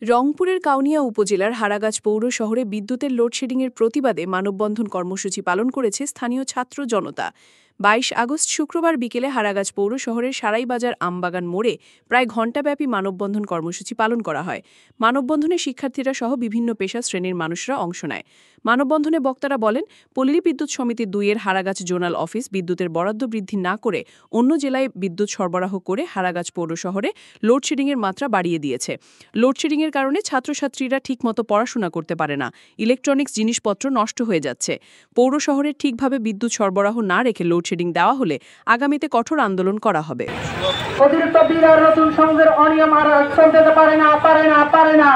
রংপুরের কাউনিয়া উপজেলার হারাগাছ পৌর শহরে বিদ্যুতের লোডশেডিংয়ের প্রতিবাদে মানববন্ধন কর্মসূচি পালন করেছে স্থানীয় ছাত্র জনতা। ২২ আগস্ট শুক্রবার বিকেলে হারাগাছ পৌর শহরের সারাইবাজার আমবাগান মোড়ে প্রায় ঘণ্টাব্যাপী মানববন্ধন কর্মসূচি পালন করা হয়। মানববন্ধনে শিক্ষার্থীরা সহ বিভিন্ন পেশা শ্রেণীর মানুষরা অংশ নেয়। মানববন্ধনে বক্তারা বলেন, পল্লী বিদ্যুৎ সমিতি ২-এর হারাগাছ জোনাল অফিস বিদ্যুতের বরাদ্দ বৃদ্ধি না করে অন্য জেলায় বিদ্যুৎ সরবরাহ করে হারাগাছ পৌর শহরে লোডশেডিংয়ের মাত্রা বাড়িয়ে দিয়েছে। লোডশেডিংয়ের কারণে ছাত্রছাত্রীরা ঠিকমতো পড়াশোনা করতে পারে না, ইলেকট্রনিক্স জিনিসপত্র নষ্ট হয়ে যাচ্ছে। পৌর শহরে ঠিকভাবে বিদ্যুৎ সরবরাহ না রেখে লোডশেডিং দেওয়া হলে আগামীতে কঠোর আন্দোলন করা হবে। অতিরিক্ত বিল আর নতুন সংযোগের অনিয়ম আর চলতে পারে না।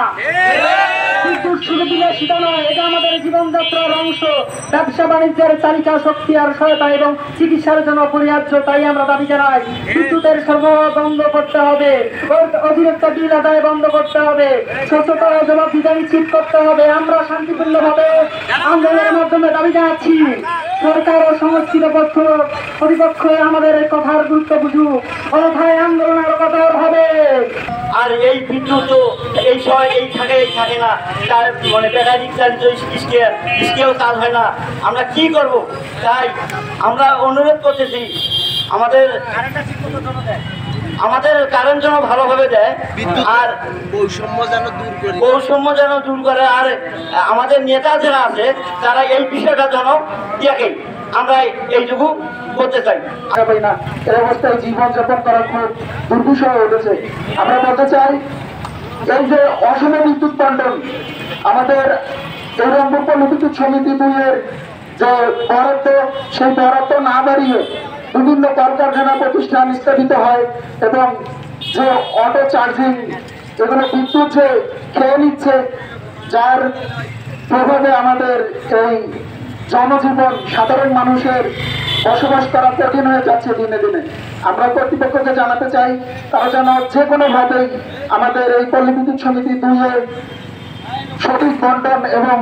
বিদ্যুৎ শুধু দিলে সেটা নয়, এটা আমাদের জীবনযাত্রার অংশ। ব্যবসা বাণিজ্যের চালিকা শক্তি আর সহায়তা এবং চিকিৎসার জন্য অপরিহার্য। তাই আমরা দাবি জানাই, বিদ্যুতের সরবরাহ বন্ধ করতে হবে, অতিরিক্ত বিল আদায় বন্ধ করতে হবে, স্বচ্ছতা ও জবাবদিহিতা নিশ্চিত করতে হবে। আমরা শান্তিপূর্ণভাবে আন্দোলনের মাধ্যমে দাবি জানাচ্ছি, সরকার ও সংশ্লিষ্ট প্রতিপক্ষ আমাদের কথার গুরুত্ব বুঝুক, অন্যথায় আন্দোলন আরো কঠোর হবে। আর এই বিদ্যুৎ এই সময় থাকে না, তার মানে ব্যাটারি চালিত স্কেল কাজ হয় না। আমরা কি করব? তাই আমরা অনুরোধ করতেছি, আমাদের কারেন্ট যেন ভালোভাবে দেয়, আর বৈষম্য যেন দূর করে। আর আমাদের নেতা যারা আছে তারা এই বিষয়টা যেন দেখে, আমরা এইটুকু করতে চাই না। এই অবস্থায় জীবনযাপন করা খুব দুর্বিষহ হয়ে উঠেছে। আমরা বলতে চাই, এই যে অসম বিদ্যুৎ বন্টন, আমাদের এই রংপুর পল্লী বিদ্যুৎ সমিতি ২-এর যে বরাদ্দ, সেই বরাদ্দ না বাড়িয়ে বিভিন্ন কলকারখানা প্রতিষ্ঠান স্থাপিত হয় এবং যে অটো চার্জিং, এগুলো বিদ্যুৎ যে খেয়ে নিচ্ছে, যার প্রভাবে আমাদের এই জনজীবন, সাধারণ মানুষের বসবাস করা কঠিন হয়ে যাচ্ছে দিনে দিনে। আমরা কর্তৃপক্ষকে জানাতে চাই, তারা যেন যে কোনোভাবেই আমাদের এই পল্লী বিদ্যুৎ সমিতি ২-এর সঠিক বন্টন এবং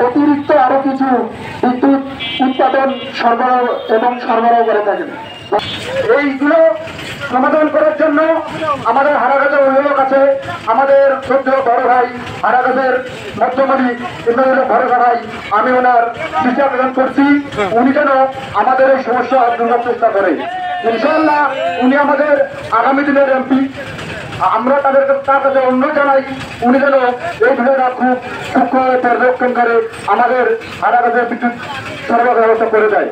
অতিরিক্ত আরো কিছু বিদ্যুৎ উৎপাদন সরবরাহ করে থাকেন। এইগুলো সমাধান করার জন্য আমাদের হারাগাছের অভিভাবক আছে, আমাদের সদ্য বড় ভাই হারাগাছের মধ্যমণি বড় ভাই, আমি ওনার দৃষ্টি আকর্ষণ করছি, উনি যেন আমাদের এই সমস্যা দূর চেষ্টা করে। ইনশাআল্লাহ উনি আমাদের আগামী দিনের এমপি। আমরা তার কাছে অনুরোধ জানাই, উনি যেন এই বিষয়টা খুব সূক্ষ্মভাবে পর্যবেক্ষণ করে আমাদের হারাগাছের বিদ্যুৎ সরবরাহ ব্যবস্থা করে দেয়।